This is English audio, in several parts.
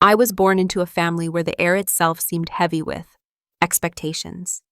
I was born into a family where the air itself seemed heavy with expectations.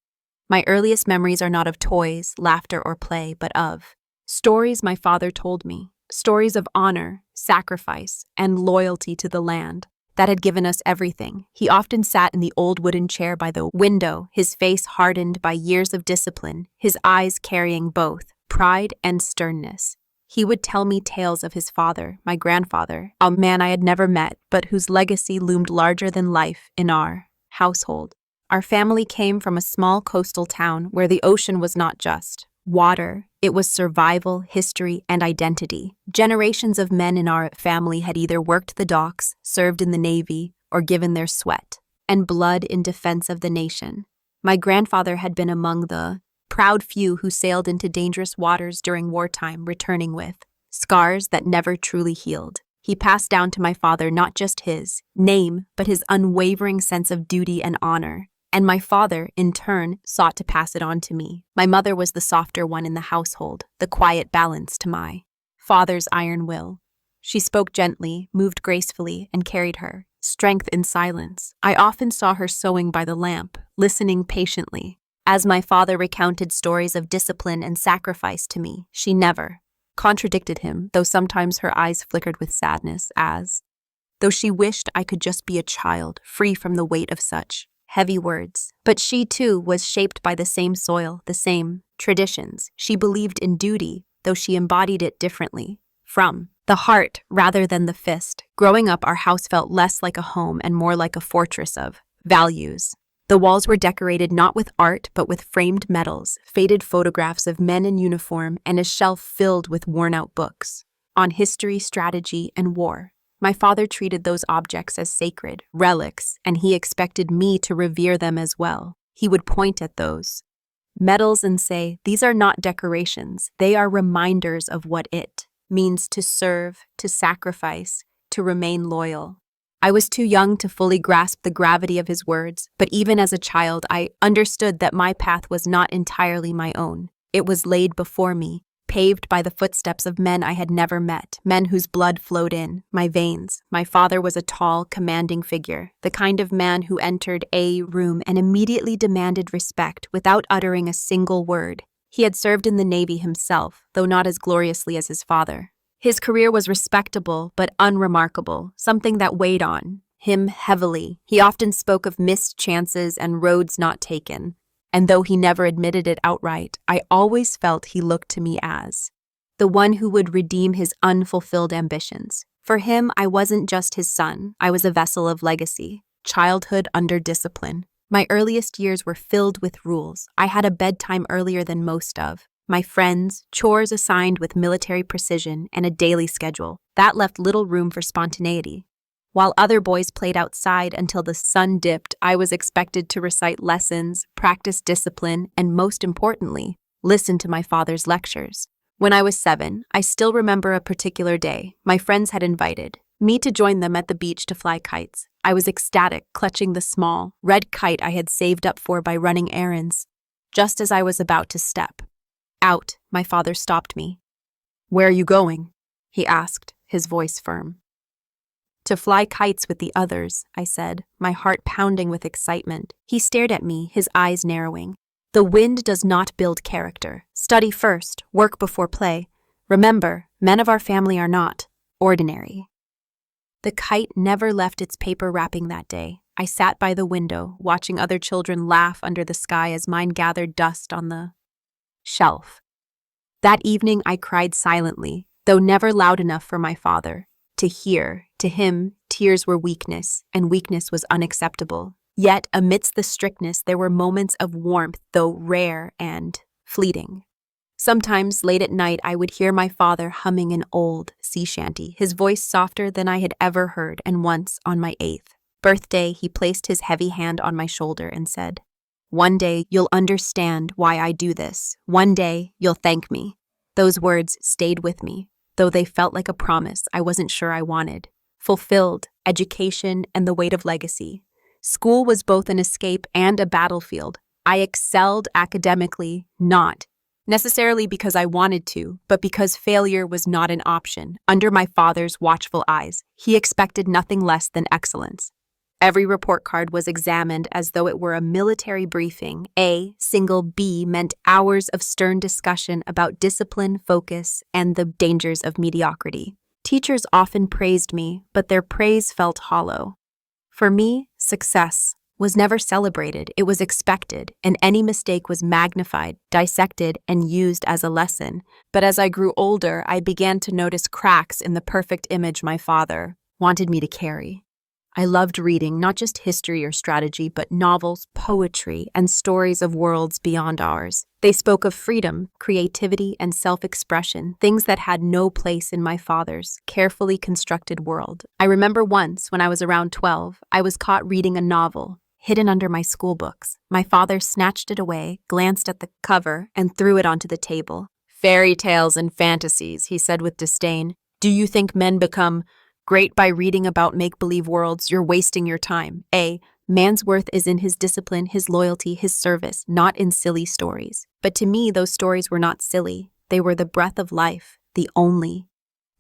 My earliest memories are not of toys, laughter, or play, but of stories my father told me, stories of honor, sacrifice, and loyalty to the land that had given us everything. He often sat in the old wooden chair by the window, his face hardened by years of discipline, his eyes carrying both pride and sternness. He would tell me tales of his father, my grandfather, a man I had never met, but whose legacy loomed larger than life in our household. Our family came from a small coastal town where the ocean was not just water, it was survival, history, and identity. Generations of men in our family had either worked the docks, served in the Navy, or given their sweat and blood in defense of the nation. My grandfather had been among the proud few who sailed into dangerous waters during wartime, returning with scars that never truly healed. He passed down to my father not just his name, but his unwavering sense of duty and honor. And my father, in turn, sought to pass it on to me. My mother was the softer one in the household, the quiet balance to my father's iron will. She spoke gently, moved gracefully, and carried her strength in silence. I often saw her sewing by the lamp, listening patiently. As my father recounted stories of discipline and sacrifice to me, she never contradicted him, though sometimes her eyes flickered with sadness, as though she wished I could just be a child, free from the weight of such heavy words. But she, too, was shaped by the same soil, the same traditions. She believed in duty, though she embodied it differently, from the heart rather than the fist. Growing up, our house felt less like a home and more like a fortress of values. The walls were decorated not with art, but with framed medals, faded photographs of men in uniform, and a shelf filled with worn-out books on history, strategy, and war. My father treated those objects as sacred relics, and he expected me to revere them as well. He would point at those medals and say, "These are not decorations. They are reminders of what it means to serve, to sacrifice, to remain loyal." I was too young to fully grasp the gravity of his words, but even as a child, I understood that my path was not entirely my own. It was laid before me, paved by the footsteps of men I had never met, men whose blood flowed in my veins. My father was a tall, commanding figure, the kind of man who entered a room and immediately demanded respect without uttering a single word. He had served in the Navy himself, though not as gloriously as his father. His career was respectable but unremarkable, something that weighed on him heavily. He often spoke of missed chances and roads not taken, and though he never admitted it outright, I always felt he looked to me as the one who would redeem his unfulfilled ambitions. For him, I wasn't just his son. I was a vessel of legacy, childhood under discipline. My earliest years were filled with rules. I had a bedtime earlier than most of my friends, chores assigned with military precision, and a daily schedule. That left little room for spontaneity. While other boys played outside until the sun dipped, I was expected to recite lessons, practice discipline, and most importantly, listen to my father's lectures. When I was 7, I still remember a particular day. My friends had invited me to join them at the beach to fly kites. I was ecstatic, clutching the small, red kite I had saved up for by running errands. Just as I was about to step out, my father stopped me. "Where are you going?" he asked, his voice firm. "To fly kites with the others," I said, my heart pounding with excitement. He stared at me, his eyes narrowing. "The wind does not build character. Study first, work before play. Remember, men of our family are not ordinary." The kite never left its paper wrapping that day. I sat by the window, watching other children laugh under the sky as mine gathered dust on the shelf. That evening I cried silently, though never loud enough for my father to hear. To him, tears were weakness, and weakness was unacceptable. Yet, amidst the strictness, there were moments of warmth, though rare and fleeting. Sometimes, late at night, I would hear my father humming an old sea shanty, his voice softer than I had ever heard, and once, on my 8th birthday, he placed his heavy hand on my shoulder and said, "One day, you'll understand why I do this. One day, you'll thank me." Those words stayed with me, though they felt like a promise I wasn't sure I wanted. Fulfilled, education, and the weight of legacy. School was both an escape and a battlefield. I excelled academically, not necessarily because I wanted to, but because failure was not an option. Under my father's watchful eyes, he expected nothing less than excellence. Every report card was examined as though it were a military briefing. A single B meant hours of stern discussion about discipline, focus, and the dangers of mediocrity. Teachers often praised me, but their praise felt hollow. For me, success was never celebrated, it was expected, and any mistake was magnified, dissected, and used as a lesson. But as I grew older, I began to notice cracks in the perfect image my father wanted me to carry. I loved reading not just history or strategy, but novels, poetry, and stories of worlds beyond ours. They spoke of freedom, creativity, and self-expression, things that had no place in my father's carefully constructed world. I remember once, when I was around 12, I was caught reading a novel, hidden under my school books. My father snatched it away, glanced at the cover, and threw it onto the table. "Fairy tales and fantasies," he said with disdain. "Do you think men become great by reading about make-believe worlds? You're wasting your time." A man's worth is in his discipline, his loyalty, his service, not in silly stories. But to me, those stories were not silly. They were the breath of life, the only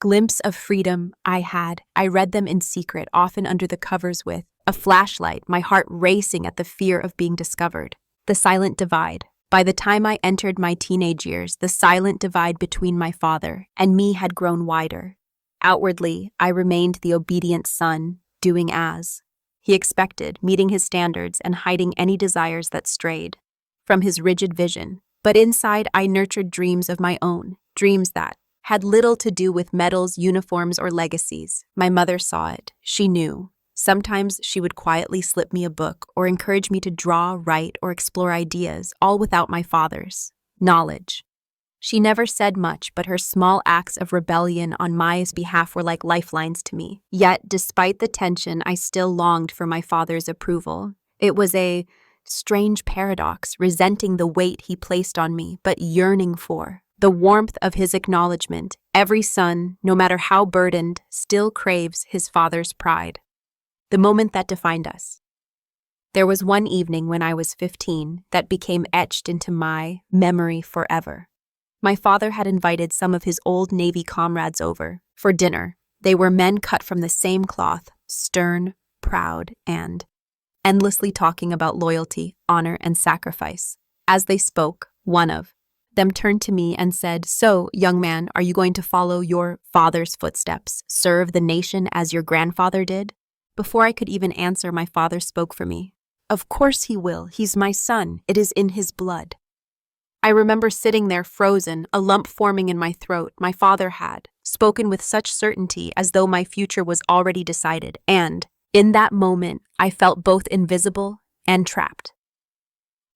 glimpse of freedom I had. I read them in secret, often under the covers with a flashlight, my heart racing at the fear of being discovered. The silent divide. By the time I entered my teenage years, the silent divide between my father and me had grown wider. Outwardly, I remained the obedient son, doing as he expected, meeting his standards and hiding any desires that strayed from his rigid vision. But inside, I nurtured dreams of my own, dreams that had little to do with medals, uniforms, or legacies. My mother saw it. She knew. Sometimes she would quietly slip me a book or encourage me to draw, write, or explore ideas, all without my father's knowledge. She never said much, but her small acts of rebellion on my behalf were like lifelines to me. Yet, despite the tension, I still longed for my father's approval. It was a strange paradox, resenting the weight he placed on me, but yearning for the warmth of his acknowledgement. Every son, no matter how burdened, still craves his father's pride. The moment that defined us. There was one evening when I was 15 that became etched into my memory forever. My father had invited some of his old Navy comrades over for dinner. They were men cut from the same cloth, stern, proud, and endlessly talking about loyalty, honor, and sacrifice. As they spoke, one of them turned to me and said, "So, young man, are you going to follow your father's footsteps, serve the nation as your grandfather did?" Before I could even answer, my father spoke for me. "Of course he will. He's my son. It is in his blood." I remember sitting there frozen, a lump forming in my throat. My father had spoken with such certainty as though my future was already decided, and in that moment, I felt both invisible and trapped.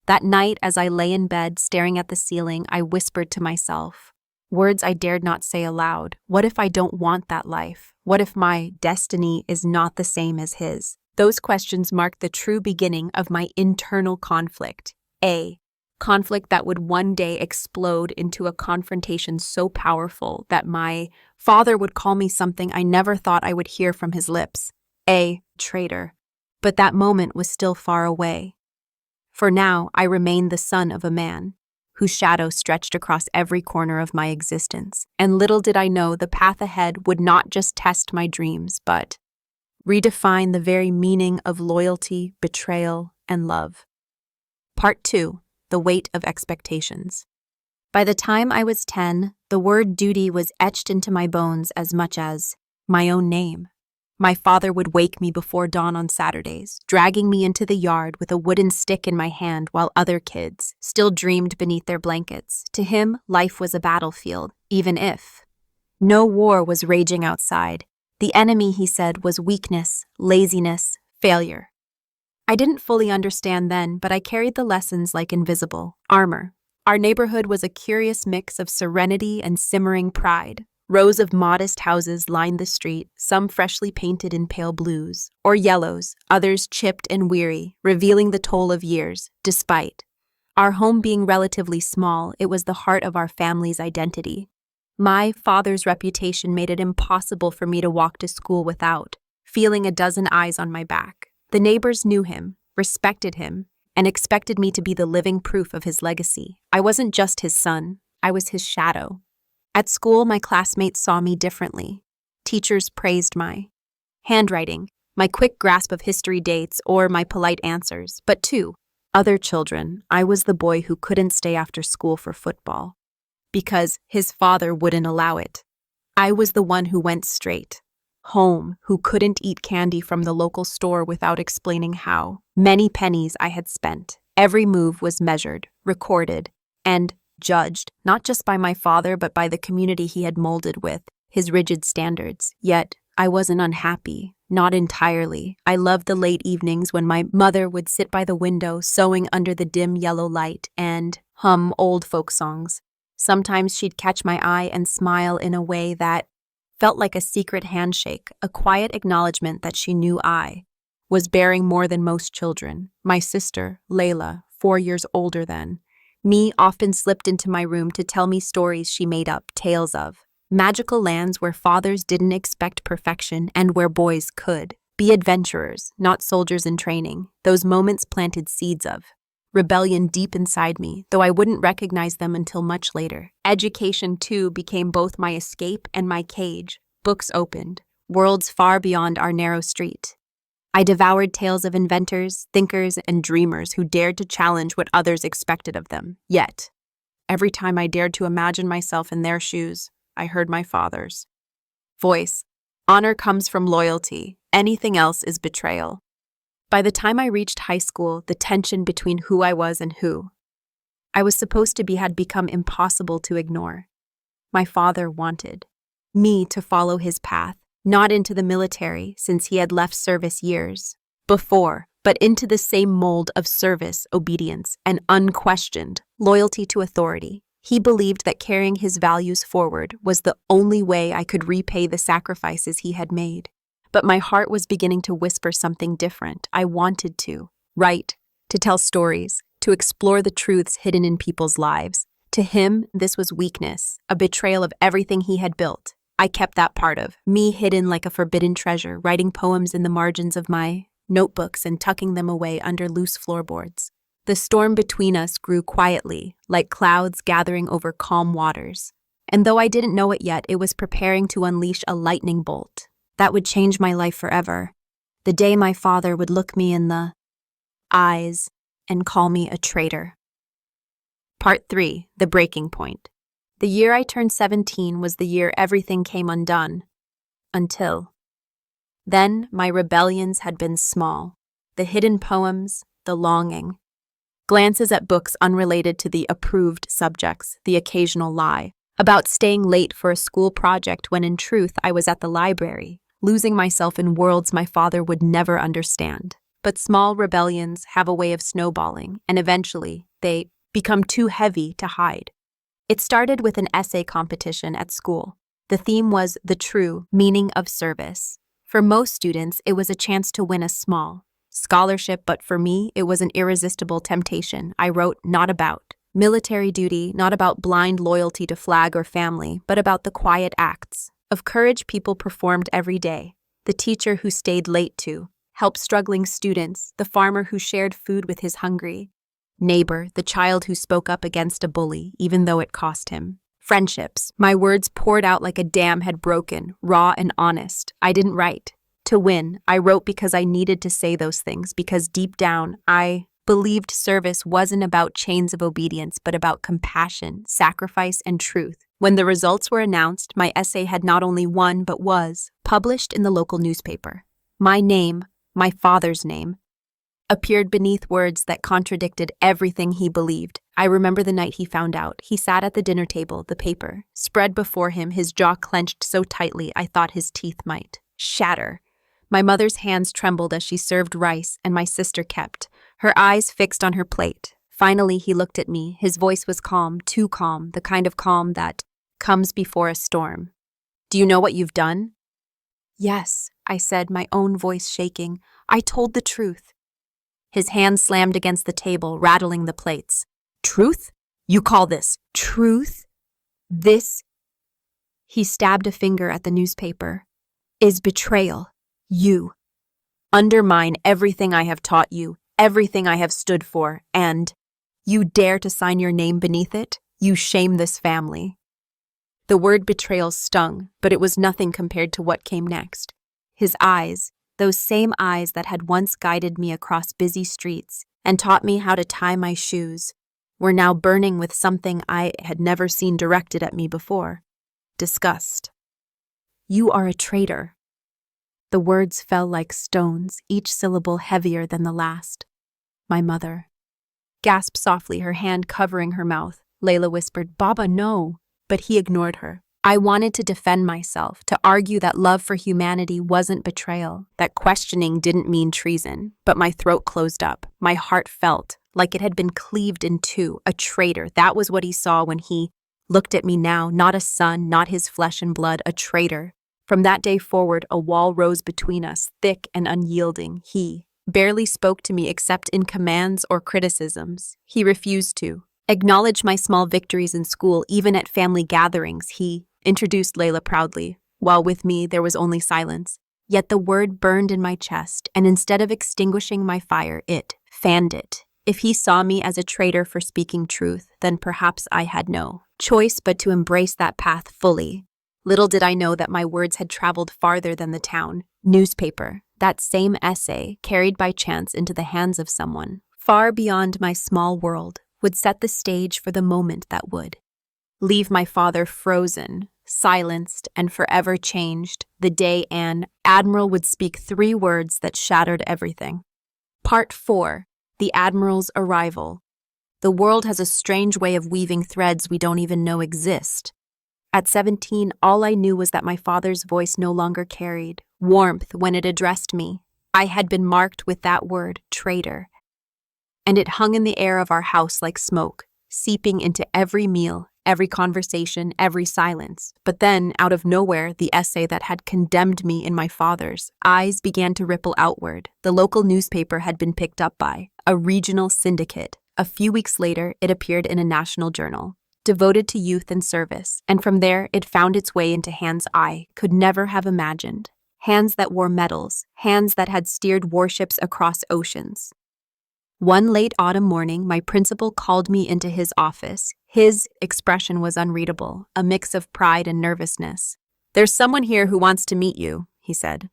That night, as I lay in bed staring at the ceiling, I whispered to myself, words I dared not say aloud. What if I don't want that life? What if my destiny is not the same as his? Those questions marked the true beginning of my internal conflict. A conflict that would one day explode into a confrontation so powerful that my father would call me something I never thought I would hear from his lips. A traitor. But that moment was still far away. For now, I remained the son of a man whose shadow stretched across every corner of my existence. And little did I know the path ahead would not just test my dreams, but redefine the very meaning of loyalty, betrayal, and love. Part 2. The weight of expectations. By the time I was 10, the word duty was etched into my bones as much as my own name. My father would wake me before dawn on Saturdays, dragging me into the yard with a wooden stick in my hand while other kids still dreamed beneath their blankets. To him, life was a battlefield, even if no war was raging outside. The enemy, he said, was weakness, laziness, failure. I didn't fully understand then, but I carried the lessons like invisible armor. Our neighborhood was a curious mix of serenity and simmering pride. Rows of modest houses lined the street, some freshly painted in pale blues or yellows, others chipped and weary, revealing the toll of years. Despite our home being relatively small, it was the heart of our family's identity. My father's reputation made it impossible for me to walk to school without feeling a dozen eyes on my back. The neighbors knew him, respected him, and expected me to be the living proof of his legacy. I wasn't just his son, I was his shadow. At school, my classmates saw me differently. Teachers praised my handwriting, my quick grasp of history dates, or my polite answers. But to other children, I was the boy who couldn't stay after school for football because his father wouldn't allow it. I was the one who went straight home, who couldn't eat candy from the local store without explaining how. Many pennies I had spent. Every move was measured, recorded, and judged, not just by my father, but by the community he had molded with his rigid standards. Yet, I wasn't unhappy. Not entirely. I loved the late evenings when my mother would sit by the window sewing under the dim yellow light and hum old folk songs. Sometimes she'd catch my eye and smile in a way that felt like a secret handshake, a quiet acknowledgement that she knew I was bearing more than most children. My sister, Layla, 4 years older than me, often slipped into my room to tell me stories she made up, tales of magical lands where fathers didn't expect perfection and where boys could be adventurers, not soldiers in training. Those moments planted seeds of rebellion deep inside me, though I wouldn't recognize them until much later. Education, too, became both my escape and my cage. Books opened, worlds far beyond our narrow street. I devoured tales of inventors, thinkers, and dreamers who dared to challenge what others expected of them. Yet, every time I dared to imagine myself in their shoes, I heard my father's voice. Honor comes from loyalty. Anything else is betrayal. By the time I reached high school, the tension between who I was and who I was supposed to be had become impossible to ignore. My father wanted me to follow his path, not into the military, since he had left service years before, but into the same mold of service, obedience, and unquestioned loyalty to authority. He believed that carrying his values forward was the only way I could repay the sacrifices he had made. But my heart was beginning to whisper something different. I wanted to write, to tell stories, to explore the truths hidden in people's lives. To him, this was weakness, a betrayal of everything he had built. I kept that part of me hidden like a forbidden treasure, writing poems in the margins of my notebooks and tucking them away under loose floorboards. The storm between us grew quietly, like clouds gathering over calm waters. And though I didn't know it yet, it was preparing to unleash a lightning bolt that would change my life forever. The day my father would look me in the eyes and call me a traitor. Part 3. The Breaking Point. The year I turned 17 was the year everything came undone. Until then, my rebellions had been small. The hidden poems, the longing, glances at books unrelated to the approved subjects, the occasional lie about staying late for a school project when in truth I was at the library, losing myself in worlds my father would never understand. But small rebellions have a way of snowballing, and eventually they become too heavy to hide. It started with an essay competition at school. The theme was the true meaning of service. For most students, it was a chance to win a small scholarship, but for me, it was an irresistible temptation. I wrote not about military duty, not about blind loyalty to flag or family, but about the quiet acts of courage people performed every day. The teacher who stayed late to help struggling students, the farmer who shared food with his hungry neighbor, the child who spoke up against a bully, even though it cost him. Friendships. My words poured out like a dam had broken, raw and honest. I didn't write to win. I wrote because I needed to say those things, because deep down, I believed service wasn't about chains of obedience, but about compassion, sacrifice, and truth. When the results were announced, my essay had not only won, but was published in the local newspaper. My name, my father's name, appeared beneath words that contradicted everything he believed. I remember the night he found out. He sat at the dinner table, the paper spread before him, his jaw clenched so tightly I thought his teeth might shatter. My mother's hands trembled as she served rice, and my sister kept her eyes fixed on her plate. Finally, he looked at me. His voice was calm, too calm, the kind of calm that comes before a storm. "Do you know what you've done?" "Yes," I said, my own voice shaking. "I told the truth." His hand slammed against the table, rattling the plates. "Truth? You call this truth? This," he stabbed a finger at the newspaper, "is betrayal. You undermine everything I have taught you, everything I have stood for, and you dare to sign your name beneath it? You shame this family." The word betrayal stung, but it was nothing compared to what came next. His eyes, those same eyes that had once guided me across busy streets and taught me how to tie my shoes, were now burning with something I had never seen directed at me before: disgust. "You are a traitor." The words fell like stones, each syllable heavier than the last. "My mother." Gasped softly, her hand covering her mouth. Layla whispered, "Baba, no." But he ignored her. I wanted to defend myself, to argue that love for humanity wasn't betrayal, that questioning didn't mean treason, but my throat closed up. My heart felt like it had been cleaved in two. A traitor, that was what he saw when he looked at me now, not a son, not his flesh and blood, a traitor. From that day forward, a wall rose between us, thick and unyielding. He barely spoke to me except in commands or criticisms. He refused to acknowledge my small victories in school, even at family gatherings. He introduced Layla proudly, while with me there was only silence. Yet the word burned in my chest, and instead of extinguishing my fire, it fanned it. If he saw me as a traitor for speaking truth, then perhaps I had no choice but to embrace that path fully. Little did I know that my words had traveled farther than the town newspaper. That same essay, carried by chance into the hands of someone far beyond my small world, would set the stage for the moment that would leave my father frozen, silenced, and forever changed the day an admiral would speak 3 words that shattered everything. Part 4. The Admiral's Arrival. The world has a strange way of weaving threads we don't even know exist. At 17, all I knew was that my father's voice no longer carried warmth when it addressed me. I had been marked with that word, traitor, and it hung in the air of our house like smoke, seeping into every meal, every conversation, every silence. But then, out of nowhere, the essay that had condemned me in my father's eyes began to ripple outward. The local newspaper had been picked up by a regional syndicate. A few weeks later, it appeared in a national journal, devoted to youth and service, and from there it found its way into hands I could never have imagined. Hands that wore medals, hands that had steered warships across oceans. One late autumn morning, my principal called me into his office. His expression was unreadable, a mix of pride and nervousness. "There's someone here who wants to meet you," he said.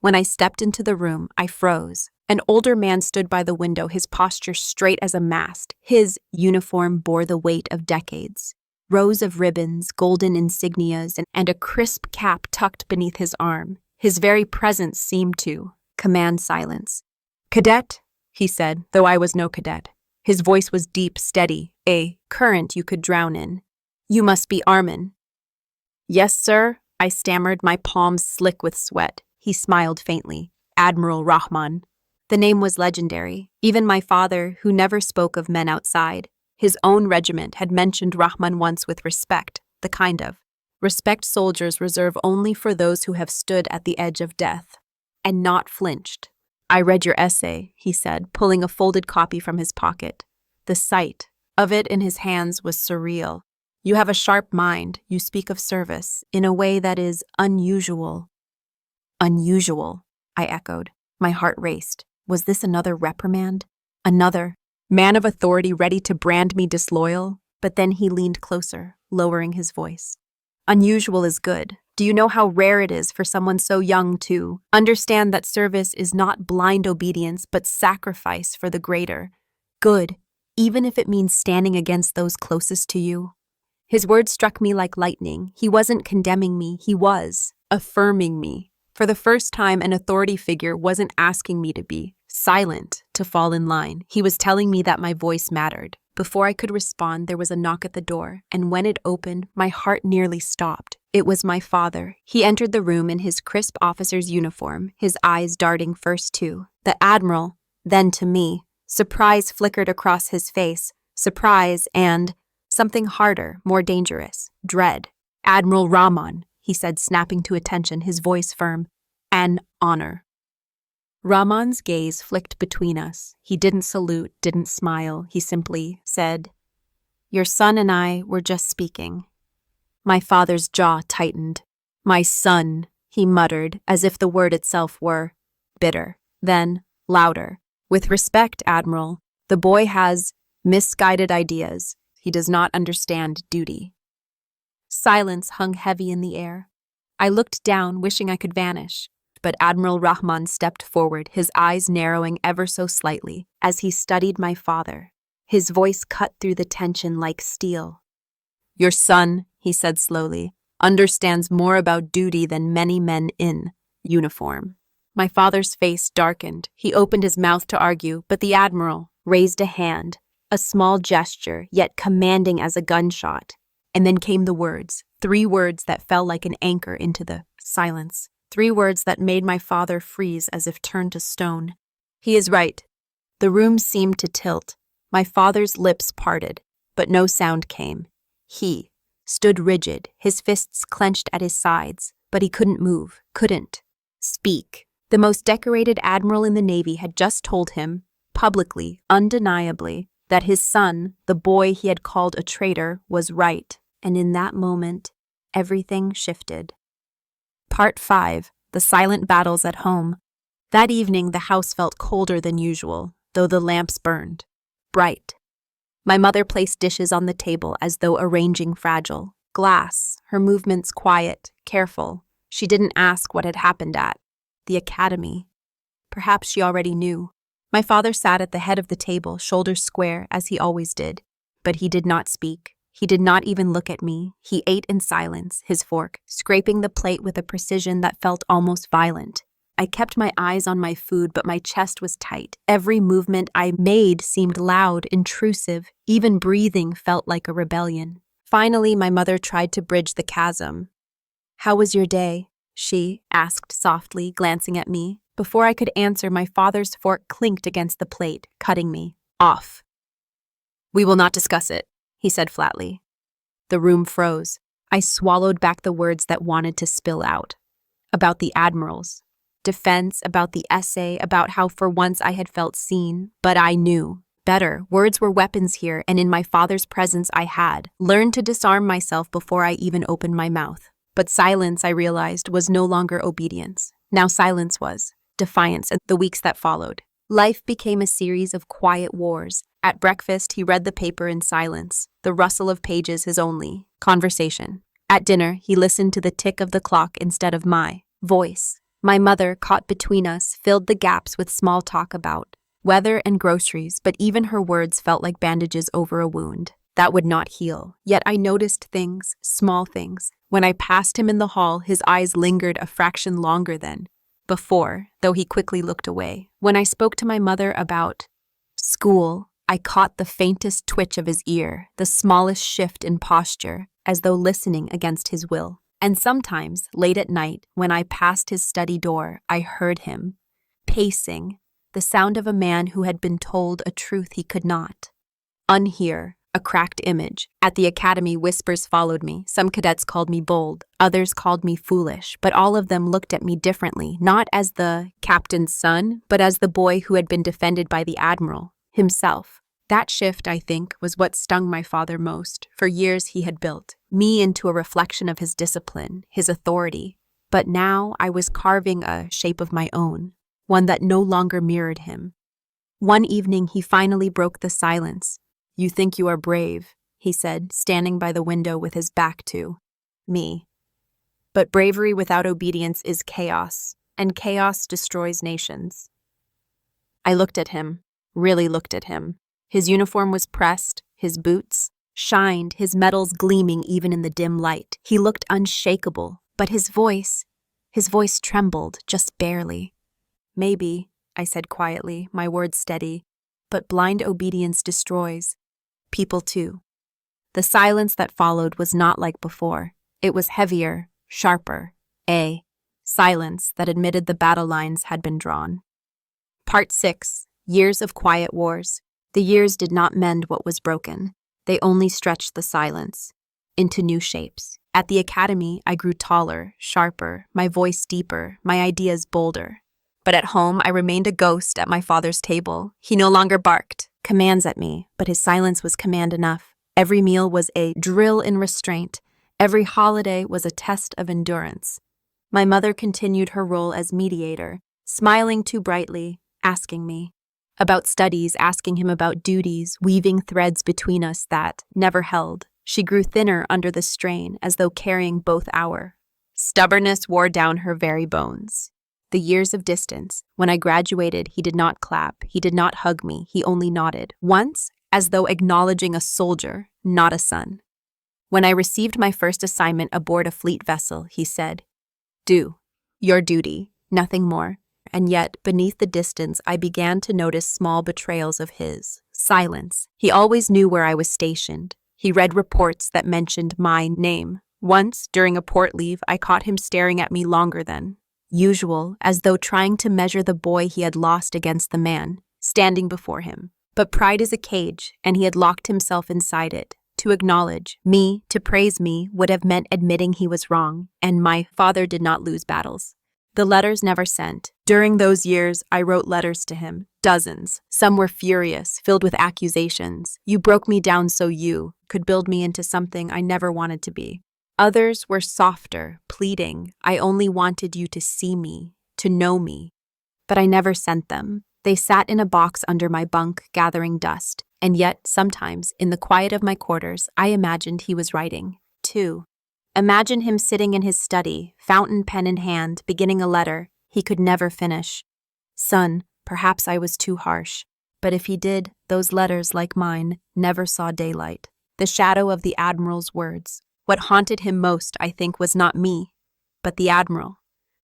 When I stepped into the room, I froze. An older man stood by the window, his posture straight as a mast. His uniform bore the weight of decades. Rows of ribbons, golden insignias, and a crisp cap tucked beneath his arm. His very presence seemed to command silence. "Cadet," he said, though I was no cadet. His voice was deep, steady, a current you could drown in. "You must be Armin." "Yes, sir," I stammered, my palms slick with sweat. He smiled faintly. "Admiral Rahman." The name was legendary. Even my father, who never spoke of men outside his own regiment, had mentioned Rahman once with respect, the kind of respect soldiers reserve only for those who have stood at the edge of death and not flinched. "I read your essay," he said, pulling a folded copy from his pocket. The sight of it in his hands was surreal. "You have a sharp mind. You speak of service in a way that is unusual." "Unusual," I echoed. My heart raced. Was this another reprimand? Another man of authority ready to brand me disloyal? But then he leaned closer, lowering his voice. "Unusual is good. Do you know how rare it is for someone so young to understand that service is not blind obedience, but sacrifice for the greater good, even if it means standing against those closest to you?" His words struck me like lightning. He wasn't condemning me, he was affirming me. For the first time, an authority figure wasn't asking me to be silent to fall in line. He was telling me that my voice mattered. Before I could respond, there was a knock at the door, and when it opened, my heart nearly stopped. It was my father. He entered the room in his crisp officer's uniform, his eyes darting first to the Admiral, then to me. Surprise flickered across his face. Surprise and something harder, more dangerous. Dread. "Admiral Rahman," he said, snapping to attention, his voice firm. "An honor." Rahman's gaze flicked between us. He didn't salute, didn't smile. He simply said, "Your son and I were just speaking." My father's jaw tightened. "My son," he muttered, as if the word itself were bitter. Then, louder, With respect, Admiral, the boy has misguided ideas. He does not understand duty. Silence hung heavy in the air. I looked down, wishing I could vanish, but Admiral Rahman stepped forward, his eyes narrowing ever so slightly as he studied my father. His voice cut through the tension like steel. Your son, he said slowly, understands more about duty than many men in uniform. My father's face darkened. He opened his mouth to argue, but the Admiral raised a hand, a small gesture, yet commanding as a gunshot. And then came the words, 3 words that fell like an anchor into the silence. 3 words that made my father freeze as if turned to stone. He is right. The room seemed to tilt. My father's lips parted, but no sound came. He stood rigid, his fists clenched at his sides, but he couldn't move, couldn't speak. The most decorated admiral in the Navy had just told him, publicly, undeniably, that his son, the boy he had called a traitor, was right. And in that moment, everything shifted. Part 5. The Silent Battles at Home. That evening, the house felt colder than usual, though the lamps burned bright. My mother placed dishes on the table as though arranging fragile glass, her movements quiet, careful. She didn't ask what had happened at the academy. Perhaps she already knew. My father sat at the head of the table, shoulders square, as he always did. But he did not speak. He did not even look at me. He ate in silence, his fork, scraping the plate with a precision that felt almost violent. I kept my eyes on my food, but my chest was tight. Every movement I made seemed loud, intrusive. Even breathing felt like a rebellion. Finally, my mother tried to bridge the chasm. How was your day? She asked softly, glancing at me. Before I could answer, my father's fork clinked against the plate, cutting me off. We will not discuss it, he said flatly. The room froze. I swallowed back the words that wanted to spill out. About the admirals. Defense, about the essay, about how for once I had felt seen. But I knew better. Words were weapons here, and in my father's presence I had learned to disarm myself before I even opened my mouth. But silence, I realized, was no longer obedience. Now silence was defiance. And the weeks that followed, life became a series of quiet wars. At breakfast, he read the paper in silence. The rustle of pages his only conversation. At dinner, he listened to the tick of the clock instead of my voice. My mother, caught between us, filled the gaps with small talk about weather and groceries, but even her words felt like bandages over a wound that would not heal. Yet I noticed things, small things. When I passed him in the hall, his eyes lingered a fraction longer than before, though he quickly looked away. When I spoke to my mother about school, I caught the faintest twitch of his ear, the smallest shift in posture, as though listening against his will. And sometimes, late at night, when I passed his study door, I heard him, pacing, the sound of a man who had been told a truth he could not unhear, a cracked image. At the academy, whispers followed me. Some cadets called me bold, others called me foolish, but all of them looked at me differently, not as the captain's son, but as the boy who had been defended by the admiral himself. That shift, I think, was what stung my father most. For years he had built me into a reflection of his discipline, his authority. But now I was carving a shape of my own, one that no longer mirrored him. One evening he finally broke the silence. You think you are brave, he said, standing by the window with his back to me. But bravery without obedience is chaos, and chaos destroys nations. I looked at him, really looked at him. His uniform was pressed, his boots shined, his medals gleaming even in the dim light. He looked unshakable, but his voice trembled, just barely. Maybe, I said quietly, my words steady, but blind obedience destroys people too. The silence that followed was not like before. It was heavier, sharper, a silence that admitted the battle lines had been drawn. Part 6. Years of quiet wars. The years did not mend what was broken. They only stretched the silence into new shapes. At the academy, I grew taller, sharper, my voice deeper, my ideas bolder. But at home, I remained a ghost at my father's table. He no longer barked commands at me, but his silence was command enough. Every meal was a drill in restraint. Every holiday was a test of endurance. My mother continued her role as mediator, smiling too brightly, asking me, About studies, asking him about duties, weaving threads between us that never held. She grew thinner under the strain, as though carrying both our stubbornness wore down her very bones. The years of distance. When I graduated, he did not clap, he did not hug me, he only nodded. Once, as though acknowledging a soldier, not a son. When I received my first assignment aboard a fleet vessel, he said, "Do your duty, nothing more." And yet, beneath the distance, I began to notice small betrayals of his silence. He always knew where I was stationed. He read reports that mentioned my name. Once, during a port leave, I caught him staring at me longer than usual, as though trying to measure the boy he had lost against the man standing before him. But pride is a cage, and he had locked himself inside it. To acknowledge me, to praise me, would have meant admitting he was wrong, and my father did not lose battles. The letters never sent. During those years, I wrote letters to him, dozens. Some were furious, filled with accusations. You broke me down so you could build me into something I never wanted to be. Others were softer, pleading, I only wanted you to see me, to know me. But I never sent them. They sat in a box under my bunk, gathering dust. And yet, sometimes, in the quiet of my quarters, I imagined he was writing, too. Imagine him sitting in his study, fountain pen in hand, beginning a letter he could never finish. Son, perhaps I was too harsh, but if he did, those letters, like mine, never saw daylight. The shadow of the Admiral's words. What haunted him most, I think, was not me, but the Admiral.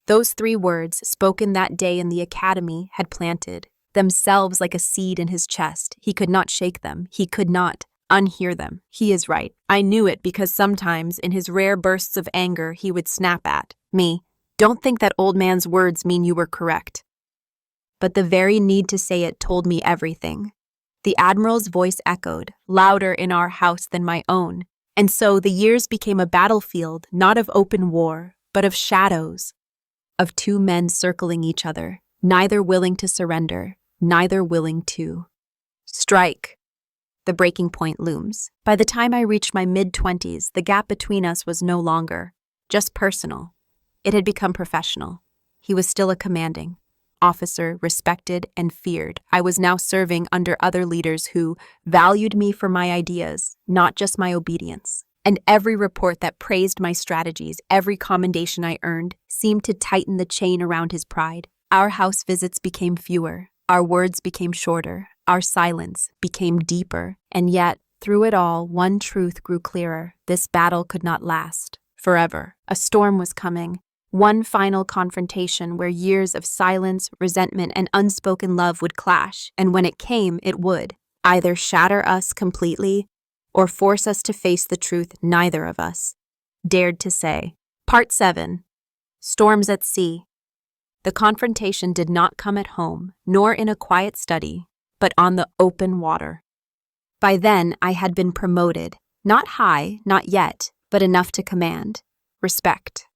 Those 3 words, spoken that day in the academy, had planted themselves like a seed in his chest. He could not shake them. He could not unhear them. He is right. I knew it because sometimes, in his rare bursts of anger, he would snap at me. Don't think that old man's words mean you were correct. But the very need to say it told me everything. The Admiral's voice echoed, louder in our house than my own. And so the years became a battlefield, not of open war, but of shadows, of 2 men circling each other, neither willing to surrender, neither willing to strike. The breaking point looms. By the time I reached my mid-20s, the gap between us was no longer just personal. It had become professional. He was still a commanding officer, respected and feared. I was now serving under other leaders who valued me for my ideas, not just my obedience. And every report that praised my strategies, every commendation I earned, seemed to tighten the chain around his pride. Our house visits became fewer. Our words became shorter. Our silence became deeper. And yet, through it all, one truth grew clearer. This battle could not last forever. A storm was coming. One final confrontation where years of silence, resentment, and unspoken love would clash. And when it came, it would either shatter us completely or force us to face the truth neither of us dared to say. Part 7. Storms at Sea. The confrontation did not come at home, nor in a quiet study, but on the open water. By then, I had been promoted, not high, not yet, but enough to command respect.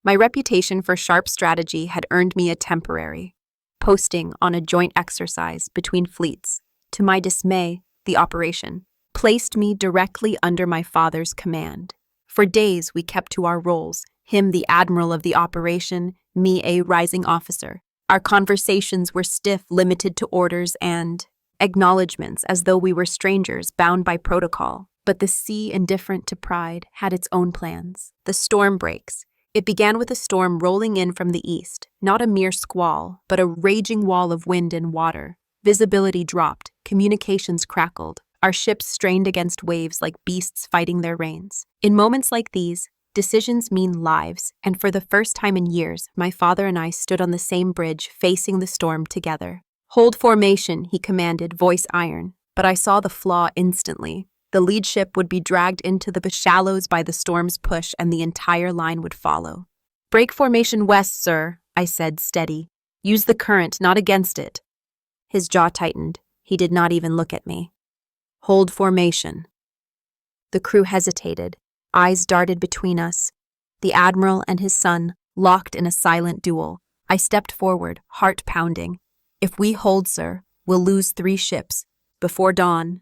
My reputation for sharp strategy had earned me a temporary posting on a joint exercise between fleets. To my dismay, the operation placed me directly under my father's command. For days, we kept to our roles, him the admiral of the operation, me a rising officer. Our conversations were stiff, limited to orders and acknowledgments, as though we were strangers bound by protocol. But the sea, indifferent to pride, had its own plans. The storm breaks. It began with a storm rolling in from the east, not a mere squall, but a raging wall of wind and water. Visibility dropped, communications crackled. Our ships strained against waves like beasts fighting their reins. In moments like these, decisions mean lives, and for the first time in years, my father and I stood on the same bridge facing the storm together. Hold formation, he commanded, voice iron. But I saw the flaw instantly. The lead ship would be dragged into the shallows by the storm's push, and the entire line would follow. Break formation west, sir, I said, steady. Use the current, not against it. His jaw tightened. He did not even look at me. Hold formation. The crew hesitated. Eyes darted between us. The admiral and his son, locked in a silent duel. I stepped forward, heart pounding. If we hold, sir, we'll lose 3 ships. Before dawn.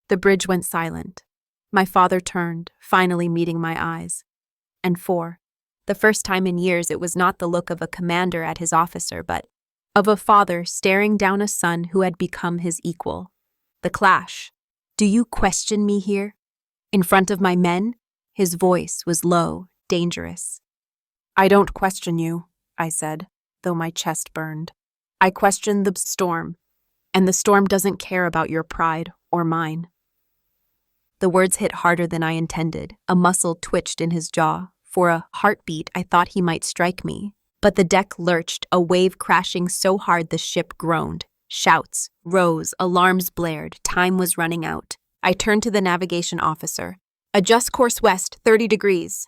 The bridge went silent. My father turned, finally meeting my eyes. And for the first time in years, it was not the look of a commander at his officer, but of a father staring down a son who had become his equal. The clash. "Do you question me here? In front of my men?" His voice was low, dangerous. "I don't question you," I said, though my chest burned. "I question the storm, and the storm doesn't care about your pride or mine." The words hit harder than I intended. A muscle twitched in his jaw. For a heartbeat, I thought he might strike me. But the deck lurched, a wave crashing so hard the ship groaned. Shouts rose, alarms blared, time was running out. I turned to the navigation officer. "Adjust course west, 30 degrees.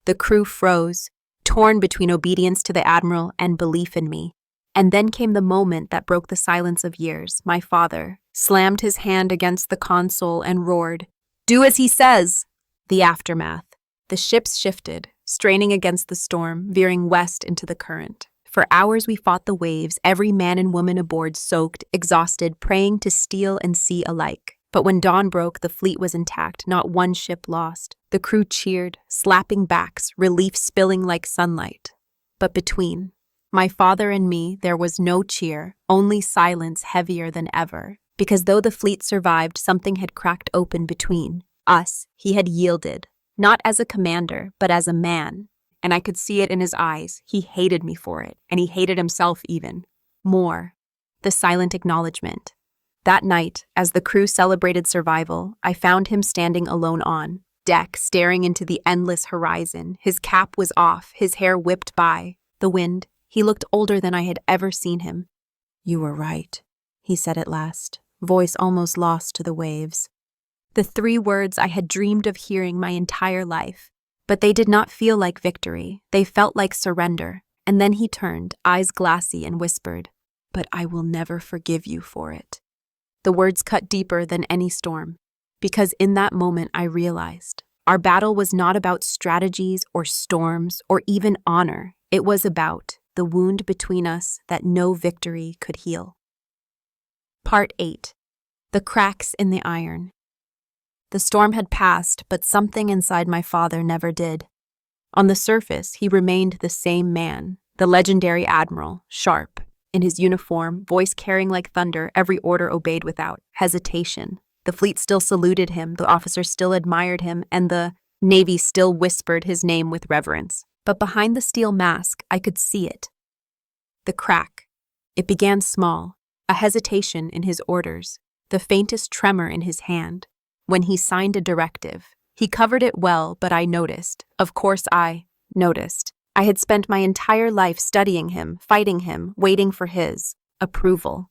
The crew froze, torn between obedience to the admiral and belief in me. And then came the moment that broke the silence of years. My father slammed his hand against the console and roared, "Do as he says!" The aftermath. The ships shifted, straining against the storm, veering west into the current. For hours we fought the waves, every man and woman aboard soaked, exhausted, praying to steel and sea alike. But when dawn broke, the fleet was intact, not one ship lost. The crew cheered, slapping backs, relief spilling like sunlight. But between my father and me, there was no cheer, only silence heavier than ever. Because though the fleet survived, something had cracked open between us. He had yielded, not as a commander, but as a man. And I could see it in his eyes. He hated me for it, and he hated himself even more. The silent acknowledgement. That night, as the crew celebrated survival, I found him standing alone on deck, staring into the endless horizon. His cap was off, his hair whipped by the wind. He looked older than I had ever seen him. "You were right," he said at last, voice almost lost to the waves. The 3 words I had dreamed of hearing my entire life. But they did not feel like victory. They felt like surrender. And then he turned, eyes glassy, and whispered, "But I will never forgive you for it." The words cut deeper than any storm. Because in that moment I realized our battle was not about strategies or storms or even honor. It was about the wound between us that no victory could heal. Part 8. The cracks in the iron. The storm had passed, but something inside my father never did. On the surface, he remained the same man, the legendary admiral, sharp, in his uniform, voice carrying like thunder, every order obeyed without hesitation. The fleet still saluted him, the officers still admired him, and the Navy still whispered his name with reverence. But behind the steel mask, I could see it. The crack. It began small, a hesitation in his orders, the faintest tremor in his hand. When he signed a directive, he covered it well, but I noticed. Of course I noticed. I had spent my entire life studying him, fighting him, waiting for his approval.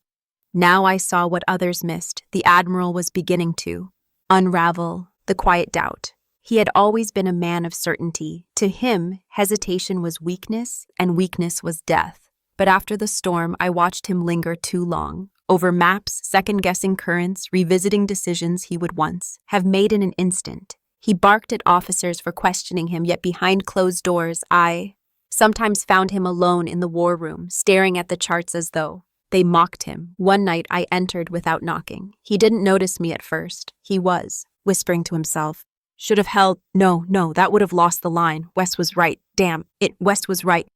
Now I saw what others missed. The admiral was beginning to unravel the quiet doubt. He had always been a man of certainty. To him, hesitation was weakness, and weakness was death. But after the storm, I watched him linger too long. Over maps, second-guessing currents, revisiting decisions he would once have made in an instant. He barked at officers for questioning him, yet behind closed doors, I sometimes found him alone in the war room, staring at the charts as though they mocked him. One night I entered without knocking. He didn't notice me at first. He was whispering to himself, "Should have held, no, that would have lost the line. West was right. Damn it, West was right."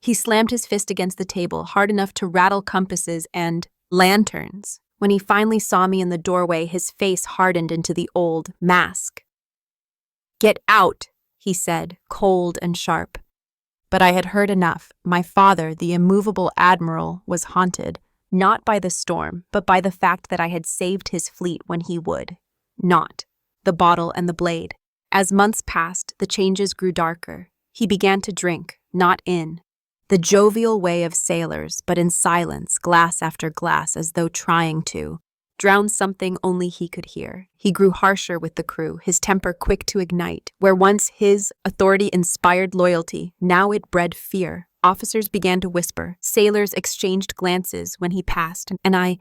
He slammed his fist against the table, hard enough to rattle compasses and lanterns. When he finally saw me in the doorway, his face hardened into the old mask. "Get out," he said, cold and sharp. But I had heard enough. My father, the immovable admiral, was haunted, not by the storm, but by the fact that I had saved his fleet when he would not. The bottle and the blade. As months passed, the changes grew darker. He began to drink, not in the jovial way of sailors, but in silence, glass after glass, as though trying to drown something only he could hear. He grew harsher with the crew, his temper quick to ignite. Where once his authority inspired loyalty, now it bred fear. Officers began to whisper. Sailors exchanged glances when he passed, and I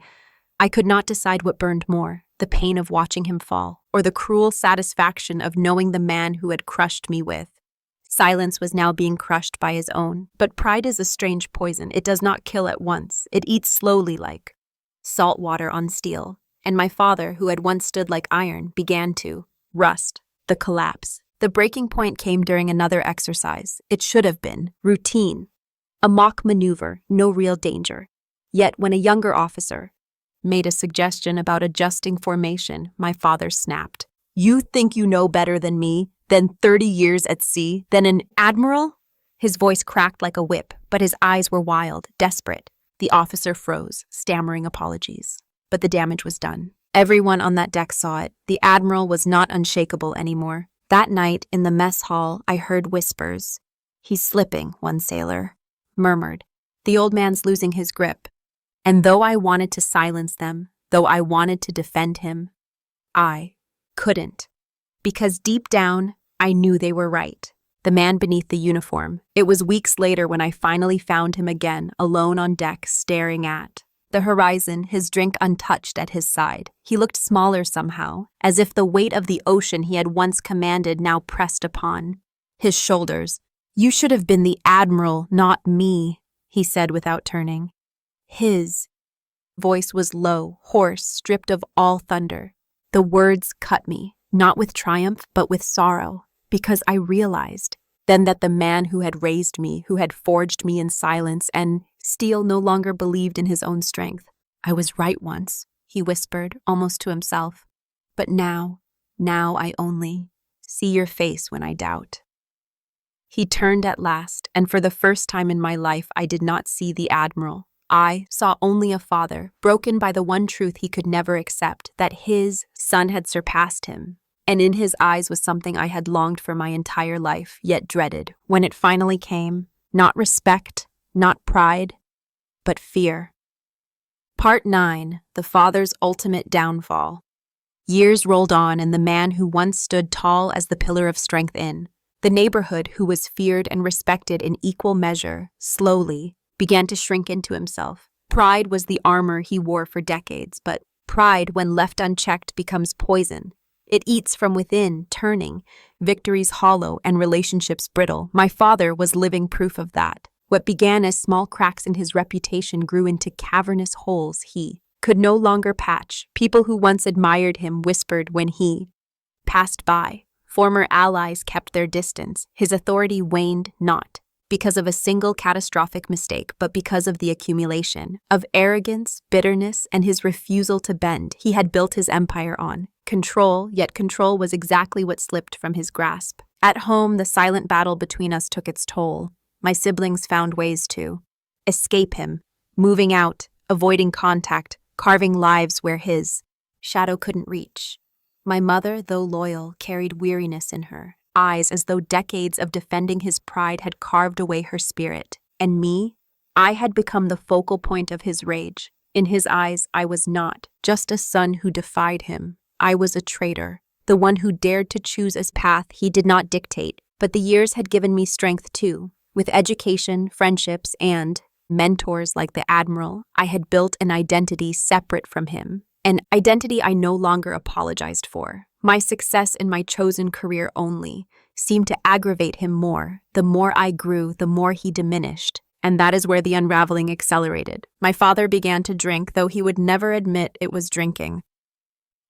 could not decide what burned more, the pain of watching him fall, or the cruel satisfaction of knowing the man who had crushed me with. Silence was now being crushed by his own. But pride is a strange poison. It does not kill at once. It eats slowly like salt water on steel. And my father, who had once stood like iron, began to rust. The collapse. The breaking point came during another exercise. It should have been routine. A mock maneuver, no real danger. Yet when a younger officer made a suggestion about adjusting formation, my father snapped. You think you know better than me, than 30 years at sea, than an admiral? His voice cracked like a whip, but his eyes were wild, desperate. The officer froze, stammering apologies. But the damage was done. Everyone on that deck saw it. The admiral was not unshakable anymore. That night, in the mess hall, I heard whispers. He's slipping, one sailor murmured. The old man's losing his grip. And though I wanted to silence them, though I wanted to defend him, I couldn't. Because deep down, I knew they were right. The man beneath the uniform. It was weeks later when I finally found him again, alone on deck, staring at the horizon, his drink untouched at his side. He looked smaller somehow, as if the weight of the ocean he had once commanded now pressed upon his shoulders. You should have been the admiral, not me, he said without turning. His voice was low, hoarse, stripped of all thunder. The words cut me, not with triumph, but with sorrow, because I realized then that the man who had raised me, who had forged me in silence and steel, no longer believed in his own strength. I was right once, he whispered, almost to himself. But now I only see your face when I doubt. He turned at last, and for the first time in my life I did not see the admiral. I saw only a father, broken by the one truth he could never accept, that his son had surpassed him. And in his eyes was something I had longed for my entire life, yet dreaded. When it finally came, not respect, not pride, but fear. Part 9. The Father's Ultimate Downfall. Years rolled on, and the man who once stood tall as the pillar of strength in the neighborhood, who was feared and respected in equal measure, slowly began to shrink into himself. Pride was the armor he wore for decades, but pride, when left unchecked, becomes poison. It eats from within, turning victories hollow and relationships brittle. My father was living proof of that. What began as small cracks in his reputation grew into cavernous holes he could no longer patch. People who once admired him whispered when he passed by. Former allies kept their distance. His authority waned not because of a single catastrophic mistake, but because of the accumulation of arrogance, bitterness, and his refusal to bend. He had built his empire on control, yet control was exactly what slipped from his grasp. At home, the silent battle between us took its toll. My siblings found ways to escape him, moving out, avoiding contact, carving lives where his shadow couldn't reach. My mother, though loyal, carried weariness in her eyes, as though decades of defending his pride had carved away her spirit. And me? I had become the focal point of his rage. In his eyes, I was not just a son who defied him. I was a traitor, the one who dared to choose a path he did not dictate. But the years had given me strength too. With education, friendships, and mentors like the Admiral, I had built an identity separate from him. An identity I no longer apologized for. My success in my chosen career only seemed to aggravate him more. The more I grew, the more he diminished. And that is where the unraveling accelerated. My father began to drink, though he would never admit it was drinking.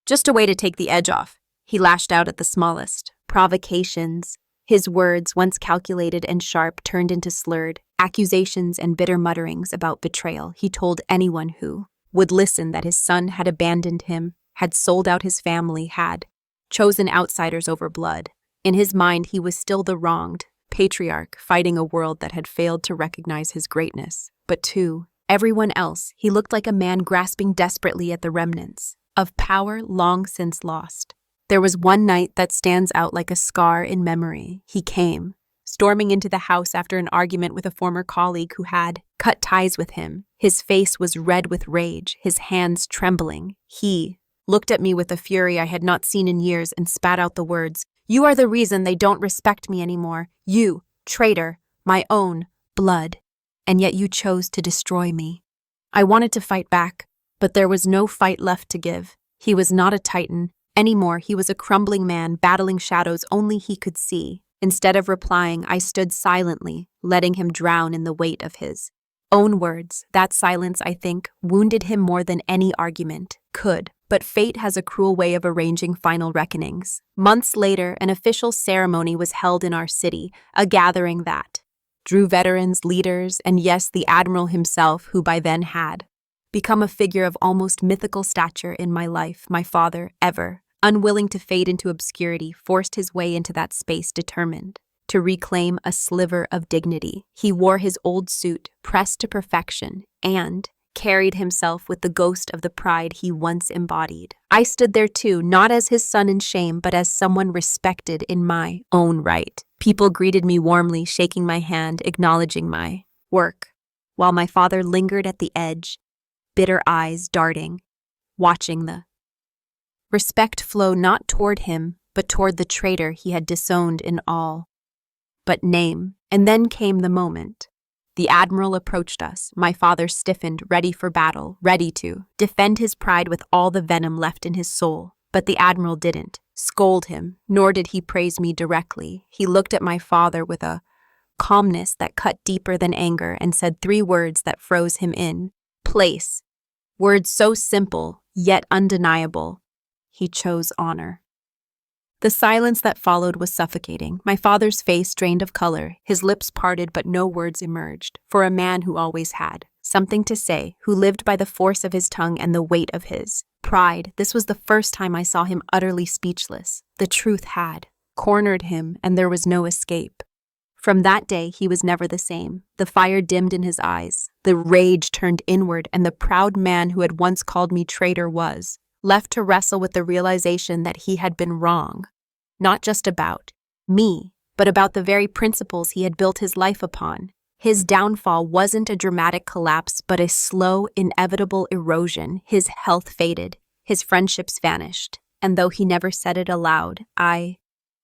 Just a way to take the edge off. He lashed out at the smallest provocations. His words, once calculated and sharp, turned into slurred accusations and bitter mutterings about betrayal. He told anyone who would listen that his son had abandoned him, had sold out his family, had chosen outsiders over blood. In his mind, he was still the wronged patriarch fighting a world that had failed to recognize his greatness. But to everyone else, he looked like a man grasping desperately at the remnants of power long since lost. There was one night that stands out like a scar in memory. He came, storming into the house after an argument with a former colleague who had cut ties with him. His face was red with rage, his hands trembling. He looked at me with a fury I had not seen in years and spat out the words, "You are the reason they don't respect me anymore. You, traitor, my own blood. And yet you chose to destroy me." I wanted to fight back, but there was no fight left to give. He was not a titan anymore. He was a crumbling man, battling shadows only he could see. Instead of replying, I stood silently, letting him drown in the weight of his own words. That silence, I think, wounded him more than any argument could. But fate has a cruel way of arranging final reckonings. Months later, an official ceremony was held in our city, a gathering that drew veterans, leaders, and yes, the admiral himself, who by then had become a figure of almost mythical stature in my life. My father, ever unwilling to fade into obscurity, forced his way into that space, determined to reclaim a sliver of dignity. He wore his old suit, pressed to perfection, and carried himself with the ghost of the pride he once embodied. I stood there too, not as his son in shame, but as someone respected in my own right. People greeted me warmly, shaking my hand, acknowledging my work, while my father lingered at the edge, bitter eyes darting, watching the respect flow not toward him, but toward the traitor he had disowned in all but name. And then came the moment. The admiral approached us. My father stiffened, ready for battle, ready to defend his pride with all the venom left in his soul. But the admiral didn't scold him, nor did he praise me directly. He looked at my father with a calmness that cut deeper than anger and said 3 words that froze him in place. Words so simple, yet undeniable. He chose honor. The silence that followed was suffocating. My father's face drained of color, his lips parted, but no words emerged. For a man who always had something to say, who lived by the force of his tongue and the weight of his pride, this was the first time I saw him utterly speechless. The truth had cornered him, and there was no escape. From that day, he was never the same. The fire dimmed in his eyes, the rage turned inward, and the proud man who had once called me traitor was left to wrestle with the realization that he had been wrong, not just about me, but about the very principles he had built his life upon. His downfall wasn't a dramatic collapse, but a slow, inevitable erosion. His health faded, his friendships vanished, and though he never said it aloud, I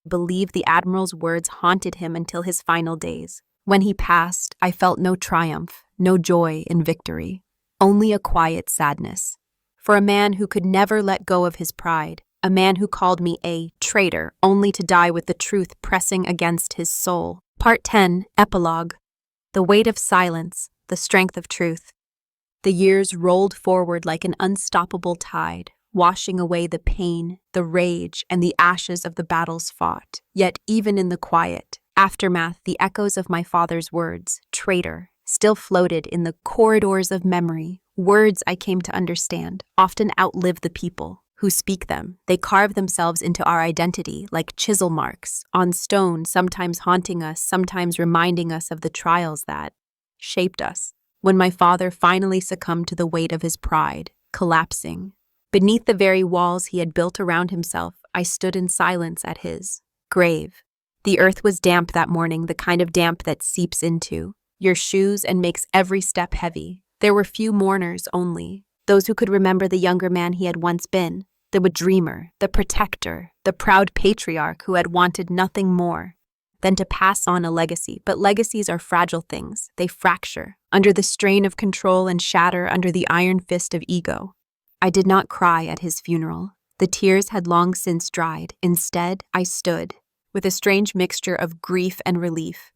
believe the admiral's words haunted him until his final days. When he passed, I felt no triumph, no joy in victory, only a quiet sadness. For a man who could never let go of his pride, a man who called me a traitor only to die with the truth pressing against his soul. Part 10, Epilogue. The weight of silence, the strength of truth. The years rolled forward like an unstoppable tide, washing away the pain, the rage, and the ashes of the battles fought. Yet even in the quiet aftermath, the echoes of my father's words, traitor, still floated in the corridors of memory. Words I came to understand often outlive the people who speak them. They carve themselves into our identity like chisel marks on stone, sometimes haunting us, sometimes reminding us of the trials that shaped us. When my father finally succumbed to the weight of his pride, collapsing beneath the very walls he had built around himself, I stood in silence at his grave. The earth was damp that morning, the kind of damp that seeps into your shoes and makes every step heavy. There were few mourners only, those who could remember the younger man he had once been, the dreamer, the protector, the proud patriarch who had wanted nothing more than to pass on a legacy. But legacies are fragile things. They fracture under the strain of control and shatter under the iron fist of ego. I did not cry at his funeral. The tears had long since dried. Instead, I stood with a strange mixture of grief and relief.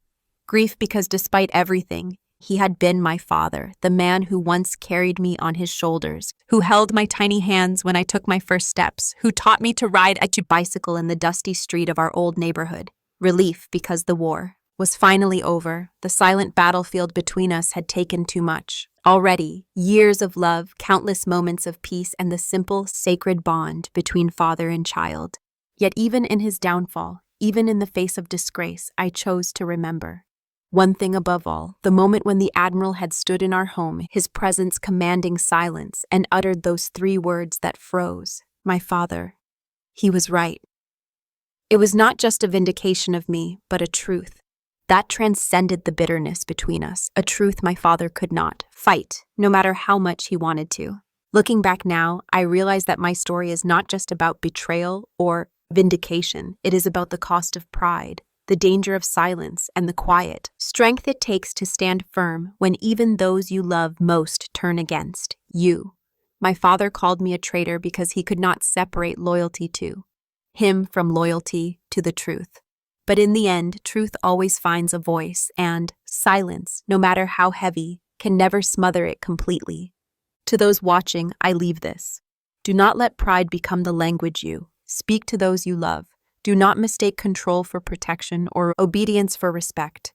Grief because despite everything, he had been my father, the man who once carried me on his shoulders, who held my tiny hands when I took my first steps, who taught me to ride a bicycle in the dusty street of our old neighborhood. Relief because the war was finally over. The silent battlefield between us had taken too much. Already, years of love, countless moments of peace, and the simple, sacred bond between father and child. Yet even in his downfall, even in the face of disgrace, I chose to remember one thing above all, the moment when the admiral had stood in our home, his presence commanding silence, and uttered those 3 words that froze. My father. He was right. It was not just a vindication of me, but a truth that transcended the bitterness between us, a truth my father could not fight, no matter how much he wanted to. Looking back now, I realize that my story is not just about betrayal or vindication. It is about the cost of pride, the danger of silence, and the quiet strength it takes to stand firm when even those you love most turn against you. My father called me a traitor because he could not separate loyalty to him from loyalty to the truth. But in the end, truth always finds a voice, and silence, no matter how heavy, can never smother it completely. To those watching, I leave this. Do not let pride become the language you speak to those you love. Do not mistake control for protection or obedience for respect.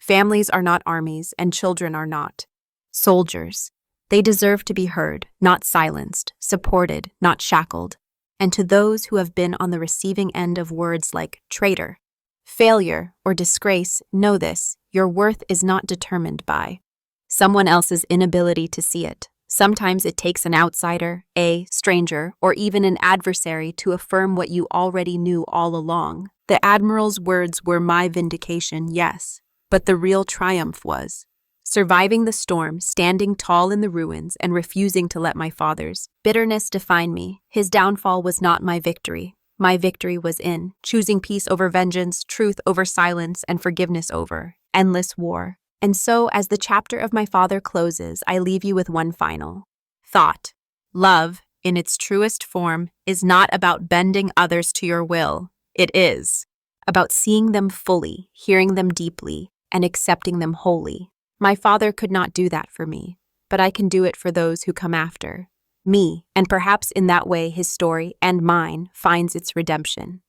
Families are not armies, and children are not soldiers. They deserve to be heard, not silenced, supported, not shackled. And to those who have been on the receiving end of words like traitor, failure, or disgrace, know this: your worth is not determined by someone else's inability to see it. Sometimes it takes an outsider, a stranger, or even an adversary to affirm what you already knew all along. The Admiral's words were my vindication, yes, but the real triumph was surviving the storm, standing tall in the ruins, and refusing to let my father's bitterness define me. His downfall was not my victory. My victory was in choosing peace over vengeance, truth over silence, and forgiveness over endless war. And so, as the chapter of my father closes, I leave you with one final thought. Love, in its truest form, is not about bending others to your will. It is about seeing them fully, hearing them deeply, and accepting them wholly. My father could not do that for me, but I can do it for those who come after me, and perhaps in that way his story and mine finds its redemption.